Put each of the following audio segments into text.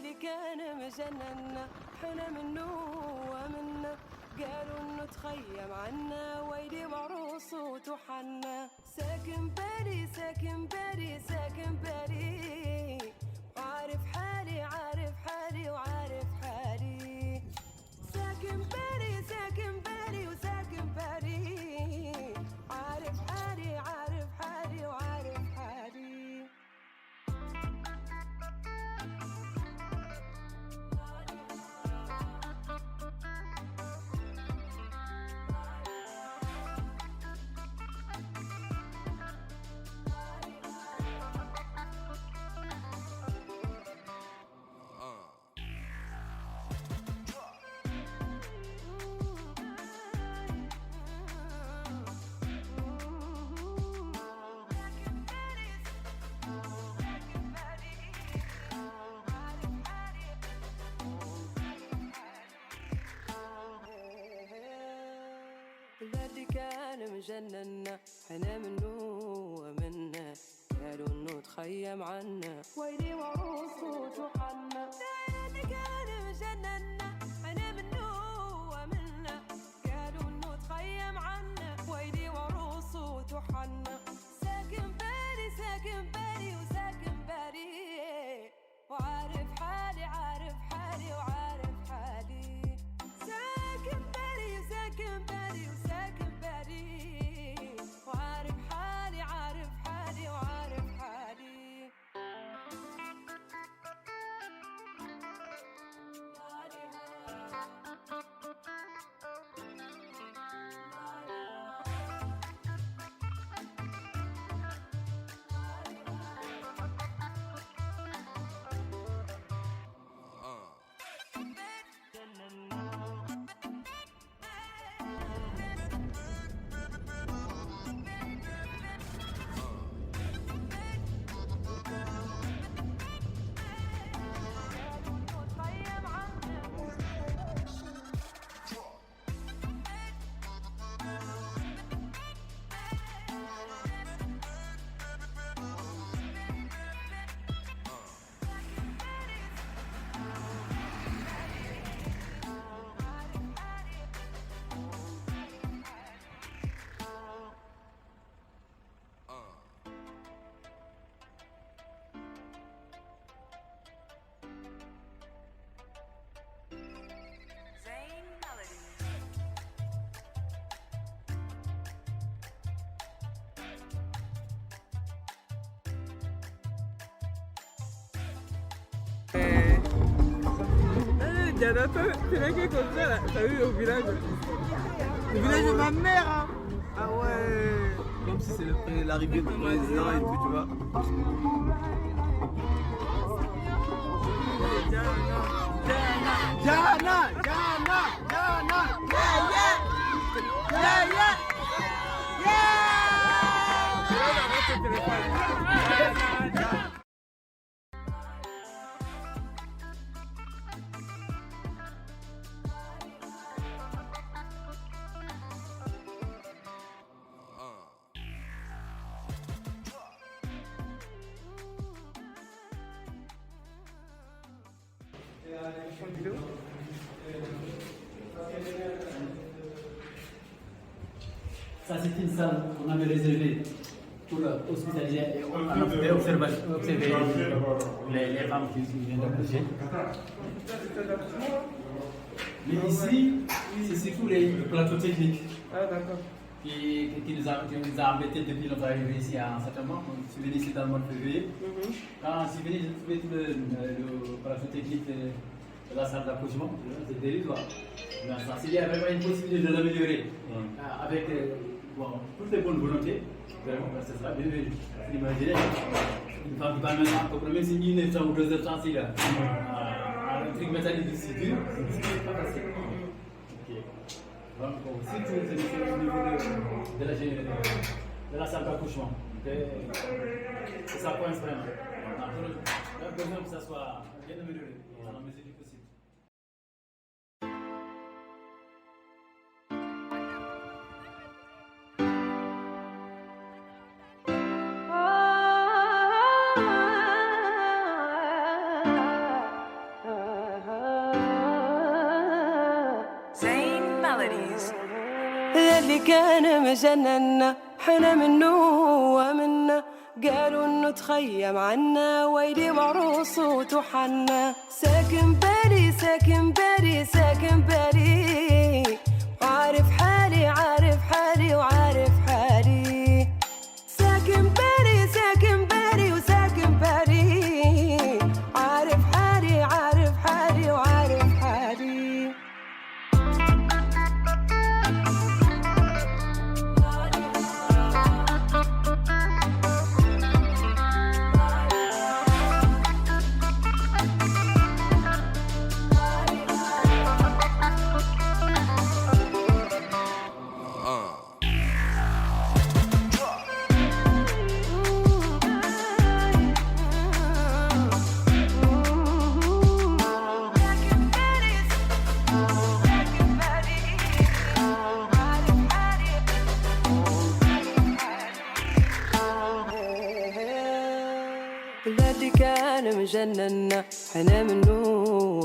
اللي كان مجننا حنا منه ومنا، قالوا انه تخيم عنا ويلي وعروس وتحنا. ساكن بالي ساكن بالي ساكن بالي، عارف حالي عارف حالي وعارف حالي. ساكن بالي ساكن بالي وساكن بالي، عارف حالي عارف حالي وعارف حالي. البلد كان مجننا حنا منه ومنا، قالوا انه تخيم عنا ويلي وعروس وتحنا. البلد كان مجننا حنا منه ومنا، قالوا انه تخيم عنا ويلي وعروس وتحنا. ساكن بالي ساكن بالي وساكن بالي، وعارف حالي عارف حالي وعارف حالي. ساكن بالي ساكن بالي وساكن بالي، وعارف حالي عارف حالي وعارف حالي. Diana, c'est là qui est comme ça là. T'as vu au village? Le village de ma mère hein. Ah ouais. Comme si c'est l'arrivée du président et tout, tu vois. Diana, Diana, Diana, yeah, yeah, yeah, yeah, yeah. C'est là où on va te téléphone. Ça, c'est une salle qu'on avait réservée pour hospitaliser et observer les femmes qui viennent d'accoucher. Mais ici, c'est surtout les plateaux techniques qui nous a embêtés depuis notre arrivée ici à un certain moment. Je suis venu ici dans le mois de février. Quand je suis venu, j'ai trouvé tout le plateau technique de la salle d'accouchement. C'est dérisoire. S'il y a vraiment une possibilité de l'améliorer avec toutes les bonnes volontés, vraiment, ce sera bienvenu. Vous imaginez, une femme qui va maintenant, même si une heure ou 2 heures ici, un truc métallique de si dur, c'est pas facile. Donc, surtout au niveau de la salle d'accouchement. C'est ça coince vraiment. On a besoin que ça soit bien amélioré dans la mesure du possible. كان مجننا حنا منه ومنا قالوا انه تخيم عنا ويلي وعروس وتحنا ساكن بالي ساكن بالي ساكن بالي وعارف حالي عارف حالي وعارف حالي ساكن بالي ساكن بالي وساكن بالي عارف حالي عارف حالي وعارف حالي البلد كان مجننا حنا منه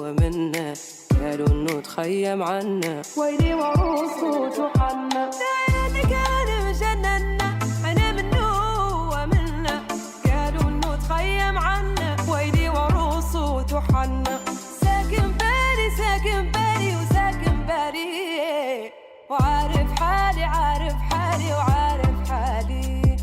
ومنا قالوا انه تخيم عنا ويلي وعروس وتحنا البلد كان مجننا حنا منه ومنا قالوا انه تخيم عنا ويلي وعروس وتحنا ساكن بالي ساكن بالي وساكن بالي وعارف حالي عارف حالي وعارف حالي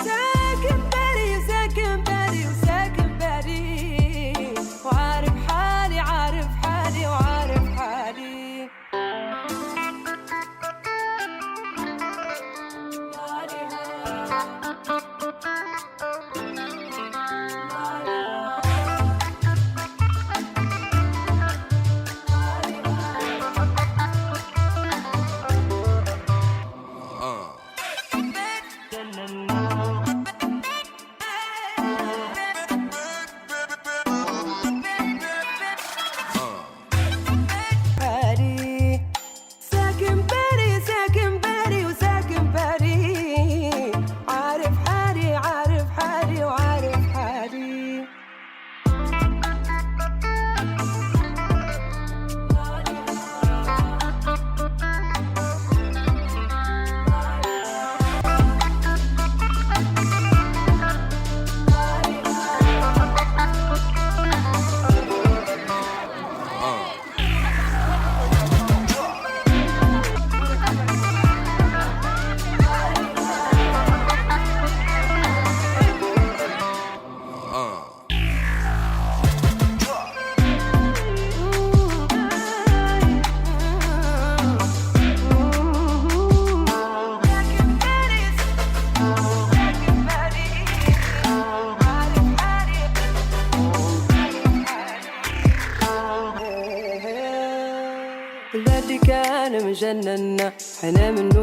ساكن بالي ساكن بالي وساكن بالي وعارف حالي عارف حالي وعارف حالي بالي ساكن بالي ساكن بالي وساكن بالي عارف حالي عارف حالي وعارف حالي البلد كان مجننا حنا منه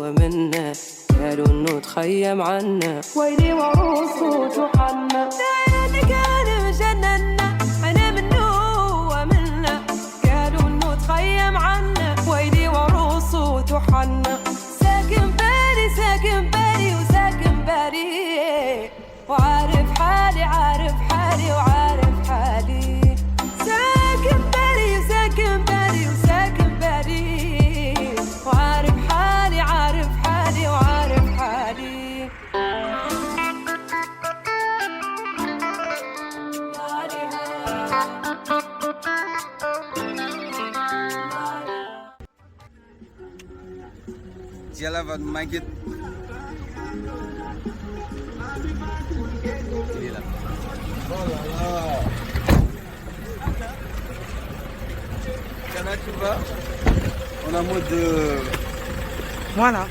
ومنا قالوا انه تخيم عنا ويلي وعروس وتحنا البلد كان مجننا حنا منه ومنا قالوا انه تخيم عنا ويلي وعروس وتحنا ساكن بالي ساكن بالي وساكن بالي وعارف حالي عارف حالي وعارف حالي ساكن بالي ساكن بالي وساكن بالي وعارف حالي عارف حالي وعارف حالي Diala va nous manquer. Il est là. Oh là là. Kana, tu vas? On a mode de... Voilà.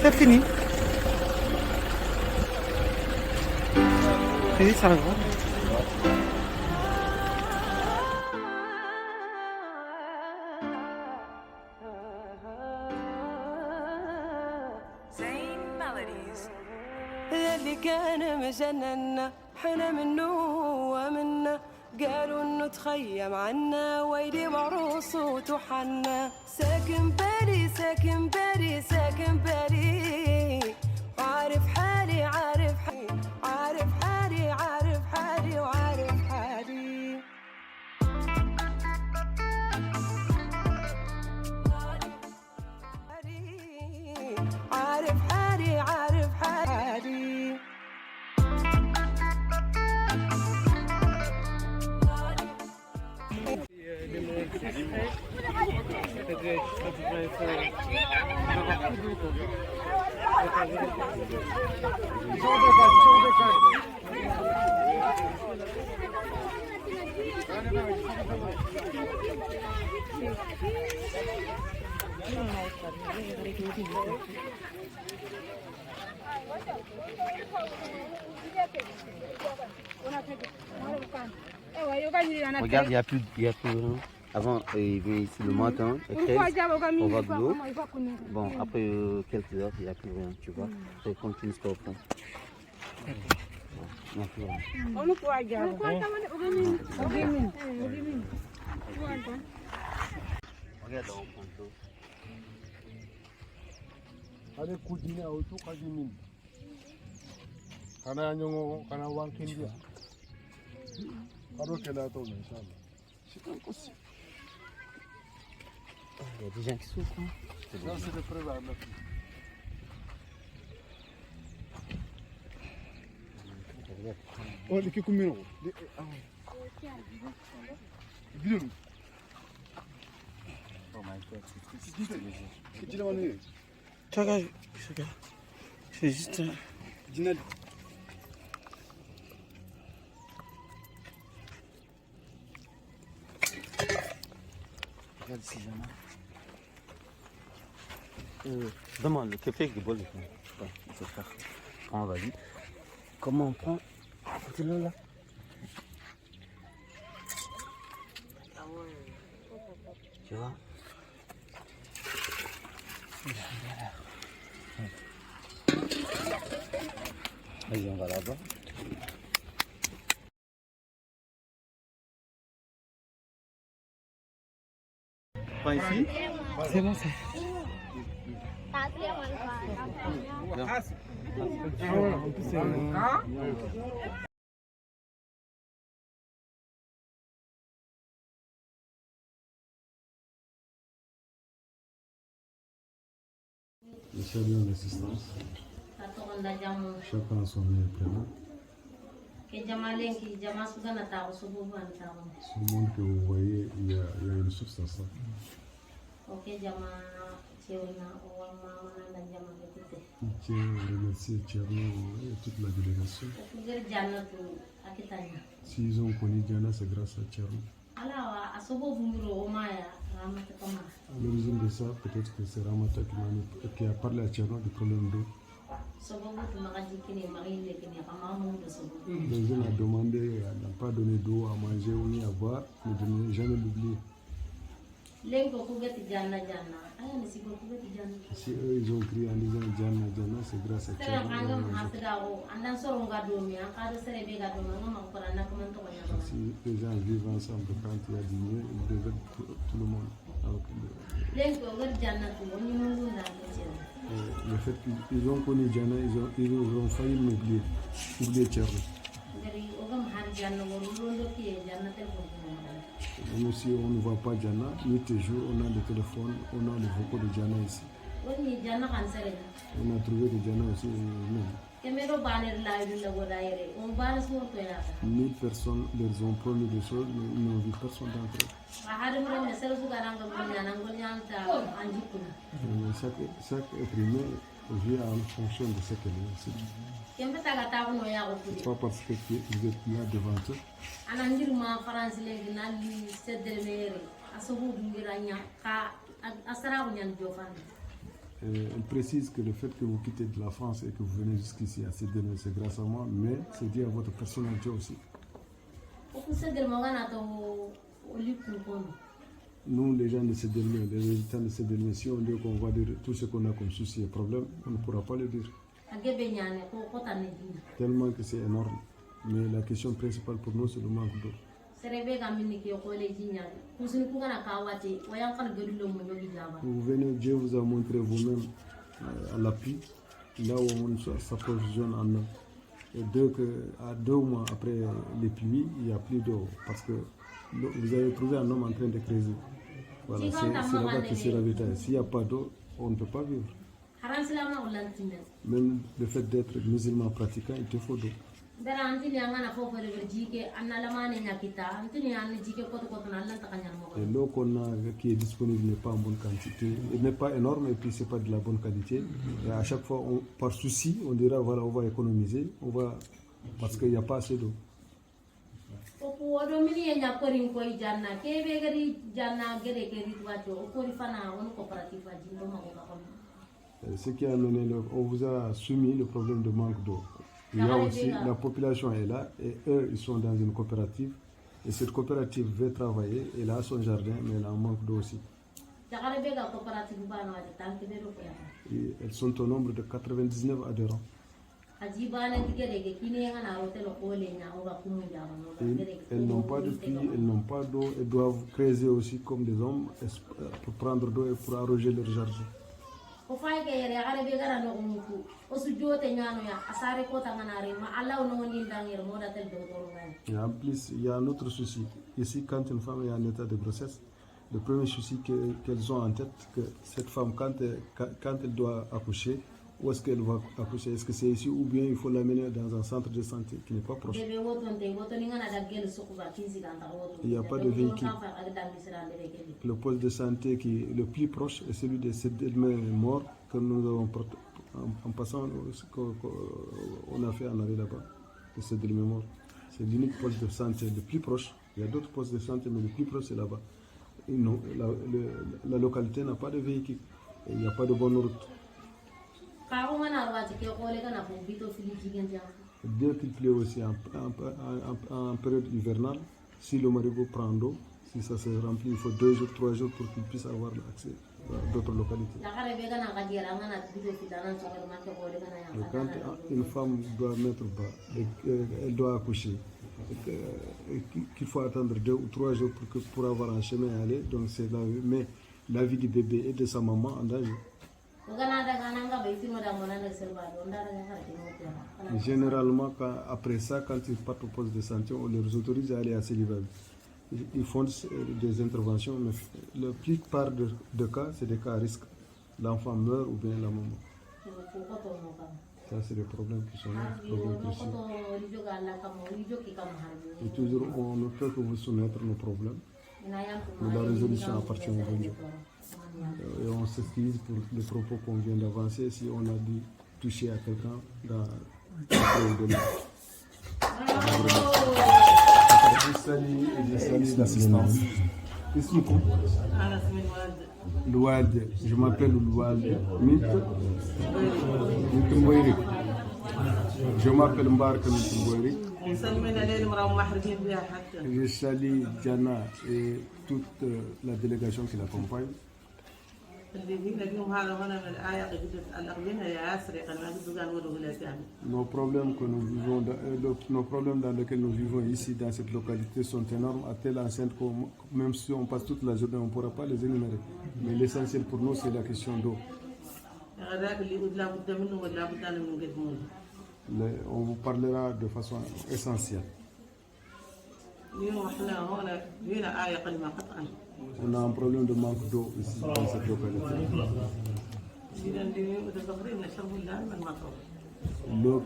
C'est fini. Et ça va. اللي كان مجننا حنا منه ومنا قالوا انه تخيم عنا ويلي وعروس وتحنا ساكن بالي ساكن بالي ساكن بالي وعارف حالي عارف حالي عارف حالي عارف حالي وعارف حالي Regarde, il y a plus rien. Avant, il vient ici le matin, à 13, on va de l'eau. Bon, après quelques heures, il n'y a plus rien, tu vois. Ça continue jusqu'au fond. Non, plus rien. Regarde, on prend l'eau. Ada kujina auto kajimin. Kana nyongo kana wankin dia. Karo kela to inshallah. C'est impossible. Il y a des gens qui souffrent. Hein. Ça c'est le prévoir. Oh, les kumino. Bilu. Oh my God, C'est qui demande? C'est juste. Dinal. regarde ici, Jana. Demande le café avec des bols de pain. Ouais, c'est ça. On va vite. Comment on prend? C'est là, là. Tu vois? Vas-y, on va là-bas. Pas ici? C'est bon, ça. Je salue en assistance. Chacun a son nom et prénom. Ce monde que vous voyez, il y a une source à ça. Je tiens à remercier Tcherno et toute la délégation. S'ils ont connu Diana, c'est grâce à Tcherno. L'origine de ça, peut-être que c'est Ramata qui a parlé à Tcherno du problème d'eau. Le jeune a demandé, elle n'a pas donné d'eau à manger ou ni à boire, mais de ne jamais l'oublier. Si eux ils ont crié en disant Diana, Diana, c'est grâce à Tcherno. Si les gens vivent ensemble, quand il y a du mieux, ils devraient tout le monde. Le fait qu'ils ont connu Diana, ils ont failli oublier Tcherno. Même si on ne voit pas Diana, 8 jours, on a le téléphone, on a les vocaux de Diana ici. On a trouvé que Diana aussi est même. 1000 personnes leur ont promis des choses, mais ils n'ont vu personne d'entre eux. Chaque être humain vit en fonction de ce qu'elle est. C'est pas parce que vous êtes là devant eux. Elle précise que le fait que vous quittez de la France et que vous venez jusqu'ici à Céderne, c'est grâce à moi, mais c'est dû à votre personnalité aussi. Nous, les gens de Céderne, les résidents de Céderne, si on dit qu'on va dire tout ce qu'on a comme souci et problème, on ne pourra pas le dire. Tellement que c'est énorme. Mais la question principale pour nous, c'est le manque d'eau. Vous venez, Dieu vous a montré vous-même à l'appui, là où on s'approvisionne en eau. Et à 2 mois après les pluies, il n'y a plus d'eau. Parce que vous avez trouvé un homme en train de creuser. Voilà, c'est là-bas que c'est ravitaillé. S'il n'y a pas d'eau, on ne peut pas vivre. Même le fait d'être musulman pratiquant, il te faut d'eau. Et l'eau qu'on a qui est disponible n'est pas en bonne quantité, elle n'est pas énorme et puis c'est pas de la bonne qualité. Et à chaque fois, par souci, on dira voilà, on va économiser, parce qu'il n'y a pas assez d'eau. Ce qui a amené, on vous a soumis le problème de manque d'eau. Il y a aussi, la population est là et eux, ils sont dans une coopérative. Et cette coopérative veut travailler, elle a son jardin, mais elle a un manque d'eau aussi. Et elles sont au nombre de 99 adhérents. Et elles n'ont pas de puits, elles n'ont pas d'eau, elles doivent creuser aussi comme des hommes pour prendre d'eau et pour arroger leur jardin. Et en plus, il y a un autre souci. Ici, quand une femme est en état de grossesse, le premier souci qu'elles ont en tête, que cette femme, quand elle doit accoucher, où est-ce qu'elle va accoucher? Est-ce que c'est ici ou bien il faut l'amener dans un centre de santé qui n'est pas proche? Il n'y a pas de véhicule. Le poste de santé qui est le plus proche est celui de Seddelme mort que nous avons en passant, on a fait en arrêt là-bas, de Seddelme mort. C'est l'unique poste de santé le plus proche. Il y a d'autres postes de santé, mais le plus proche c'est là-bas. La localité n'a pas de véhicule et il n'y a pas de bonne route. Dès qu'il pleut aussi en période hivernale, si le marigot prend d'eau, si ça se remplit, il faut 2 jours, 3 jours pour qu'il puisse avoir accès à d'autres localités. Et quand une femme doit mettre bas, elle doit accoucher, qu'il faut attendre 2 ou 3 jours pour avoir un chemin à aller, donc c'est mais la vie du bébé et de sa maman en danger. Généralement, après ça, quand ils partent au poste de santé, on les autorise à aller à Célibat. Ils font des interventions, mais la plupart de cas, c'est des cas à risque. L'enfant meurt ou bien la maman. Ça, c'est des problèmes qui sont là, problèmes précis. Et toujours, on ne peut que vous soumettre nos problèmes. Mais la résolution appartient au bon Dieu. Et on s'excuse pour les propos qu'on vient d'avancer si on a dû toucher à quelqu'un dans le domaine. Je salue l'assistance. Louad, je m'appelle Louad Mint Mboyrik. Je m'appelle Mbarka Mint Mboyrik. Je salue Diana et toute la délégation qui l'accompagne. Nos problèmes que nous vivons, nos problèmes dans lesquels nous vivons ici dans cette localité sont énormes à telle enceinte que même si on passe toute la journée, on ne pourra pas les énumérer. Mais l'essentiel pour nous, c'est la question d'eau. On vous parlera de façon essentielle. On a un problème de manque d'eau ici dans cette localité. Donc,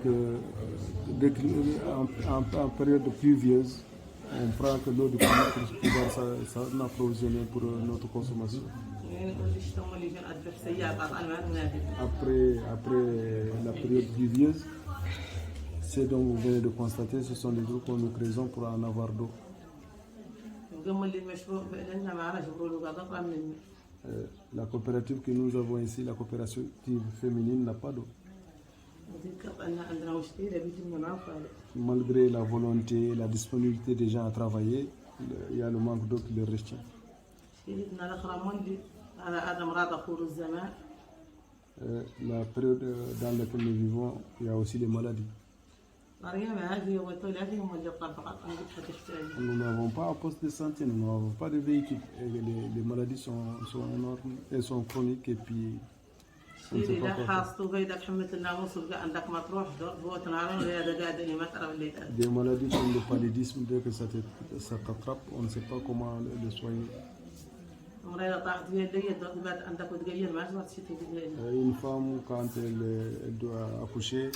en période pluvieuse, on prend que l'eau de pluie pour pouvoir s'en approvisionner pour notre consommation. Après la période pluvieuse, ce dont vous venez de constater, ce sont des jours que nous créons pour en avoir d'eau. La coopérative que nous avons ici, la coopérative féminine, n'a pas d'eau. Malgré la volonté, la disponibilité des gens à travailler, il y a le manque d'eau qui les retient. La période dans laquelle nous vivons, il y a aussi les maladies. Nous n'avons pas un poste de santé, nous n'avons pas de véhicule. Les maladies sont énormes, elles sont chroniques et puis on ne sait pas quoi faire. Des maladies comme le paludisme, dès que ça t'attrape, on ne sait pas comment le soigner. Une femme, quand elle doit accoucher,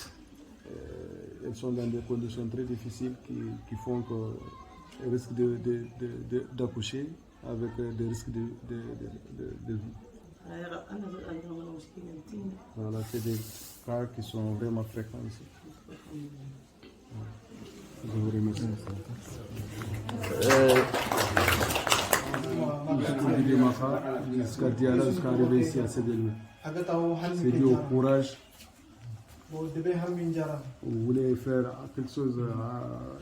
elles sont dans des conditions très difficiles qui font qu'elles risquent d'accoucher avec des risques de vie. Voilà, c'est des cas qui sont vraiment fréquents ici. Je vous remercie. Jusqu'à Diala, jusqu'à arriver ici à Sédélou. C'est dû au courage. Vous voulez faire quelque chose,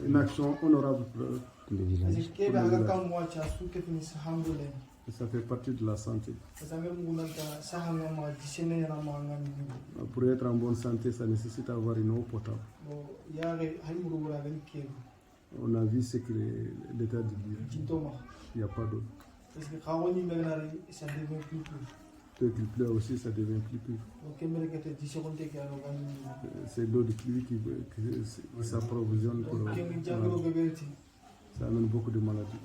une action honorable pour le village. Ça fait partie de la santé. Pour être en bonne santé, ça nécessite d'avoir une eau potable. On a vu ce que l'état du lieu. Il n'y a pas d'eau. Dès qu'il pleut aussi, ça devient plus pur. C'est l'eau de pluie qui s'approvisionne pour ça amène beaucoup de maladies.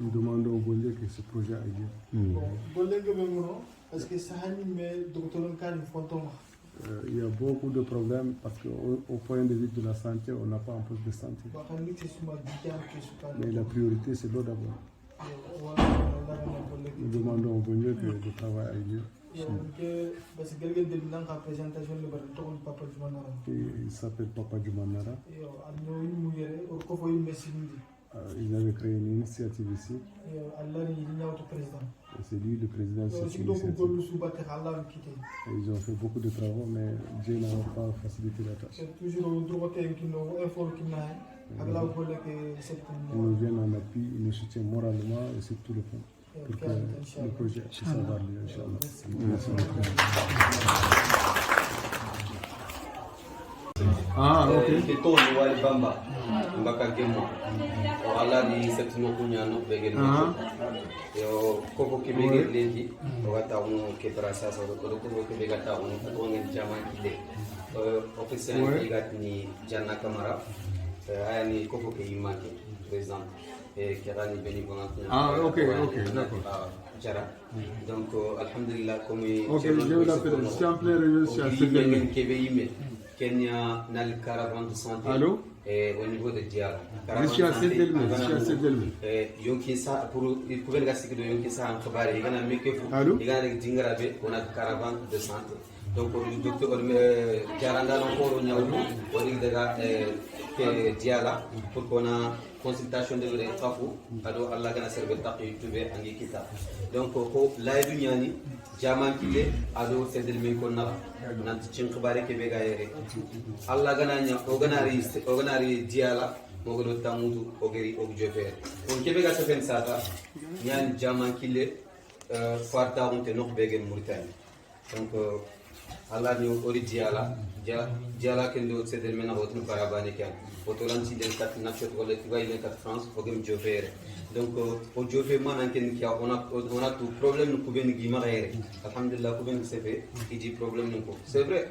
Nous demandons au Bolé que ce projet aille bien. Il y a beaucoup de problèmes parce qu'au point de vue de la santé, on n'a pas un poste de santé. Mais la priorité, c'est l'eau d'abord. Nous demandons au Bolé que le travail aille bien. Il s'appelle Papa Djumanara. Il avait créé une initiative ici. C'est lui le président de cette initiative. Ils ont fait beaucoup de travaux, mais Dieu n'a pas facilité la tâche. Ils nous viennent en appui, ils nous soutiennent moralement et c'est tout le fond. Pour que le projet puisse avoir lieu, Inch'Allah. Merci beaucoup. Ah, ok. Ketondo wali bamba mbaka kemo. Ala ni septimo kunyano begel. Yo koko kibege leji. Ogata uno kebrasa so ko ko kibega ta uno ko ngel jama kide. Officiel igat ni Janna Kamara. Aya ni koko ke imake président. Kirani bénévolente. Ah, ok, d'accord. Jara. Donc, alhamdulillah, comme ok, je vais l'appeler. Je suis en plein réunion sur Kenya n'a le caravane de santé. Allô? Au niveau de Diala. Je suis à Sédélou. Yonkisa, pour il pouvait le de Yonkisa en Kabari, il y a un mec qui il y a un Dingarabe, on a une caravane de santé. Donc, le docteur Diaranda, encore au Niaoulou, on dit que Diala, pour qu'on a consultation de l'Etrafou, alors Allah a servi de YouTube en Yikita. Donc, la Dunyani, Jaman Kile, alors c'est de l'Menkona, Nantichin Kabari Kebegaere. Allah Ganania, Oganari Diala, Mogodo Tamudu, Ogeri, Ogjofer. Pour Kebega Sefen Sata, Yan Jaman Kile, Farta, on te nok Begen Mauritanie. Donc, Allah ni ori Diala kendo c'est de mena votre caravane qui autolanti den kat nafshat wala tibay den kat France fogem jofere donc au jofe man ken qui on a tout problème ko ben gi magere alhamdulillah ko ben c'est fait il dit problème ko c'est vrai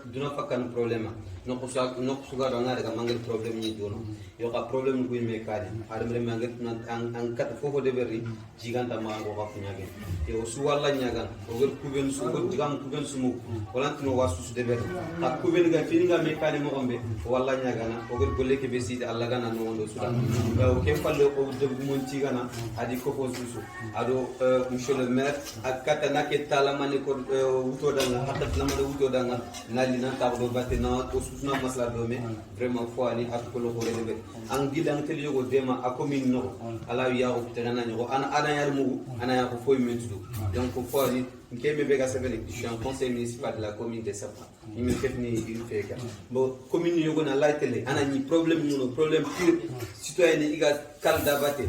duna fakan problème no ko suga do ngare ga mangal problème ni dono yo ka problème ko me kadi adamre mangal an kat fofo de berri jiganta ma ko ka nyage e o su wala nyaga o wer ko ben su ko digan ko ben su mu walantino wasu de berri ta ko ben ga fini ga me kadi mo gombe wala nyaga na o wer golle ke be sidi Allah gana no wondo sudan o ke falle o de mon tigana adi ko fo susu ado monsieur le maire akata nake tala mane ko wuto danga hatta lamade wuto danga nalina tabdo batena o susna masla dome vraiment fo ani ak ko lo ko de an gidan tel yogo dema a commune no ala ya o terana ni ana yar mu ana ya ko fo metudo donc fo ani nkeme bega sevene je suis en conseil municipal de la commune de Sapa il me fait ni il fait ka bon commune yogo na la télé ana ni problème ni problème pur citoyen iga kal dabate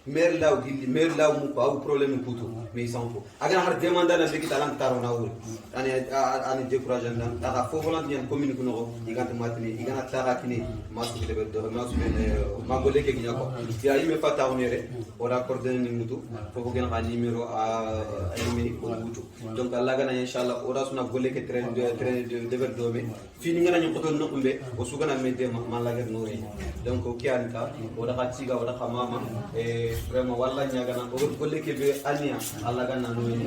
maire là mu ko problème kutu mais ils s'en faut aga har demanda na beki talan taro na wul ani découragé nan ta fo volant ni commune ko no iganta matini igana tara kini masu de do masu ma gole ke gina ko ya ime fata onere o raccordé ni mutu fo ko gena numéro a ime ko mutu donc Allah gana inshallah o rasuna gole ke train de ver do me fini ngana ni ko don no kumbe o sugana me de ma la ger no donc o kianta o da khatiga o da khamama vraiment walla nyagana o golle ke be ania Allah ganna no ni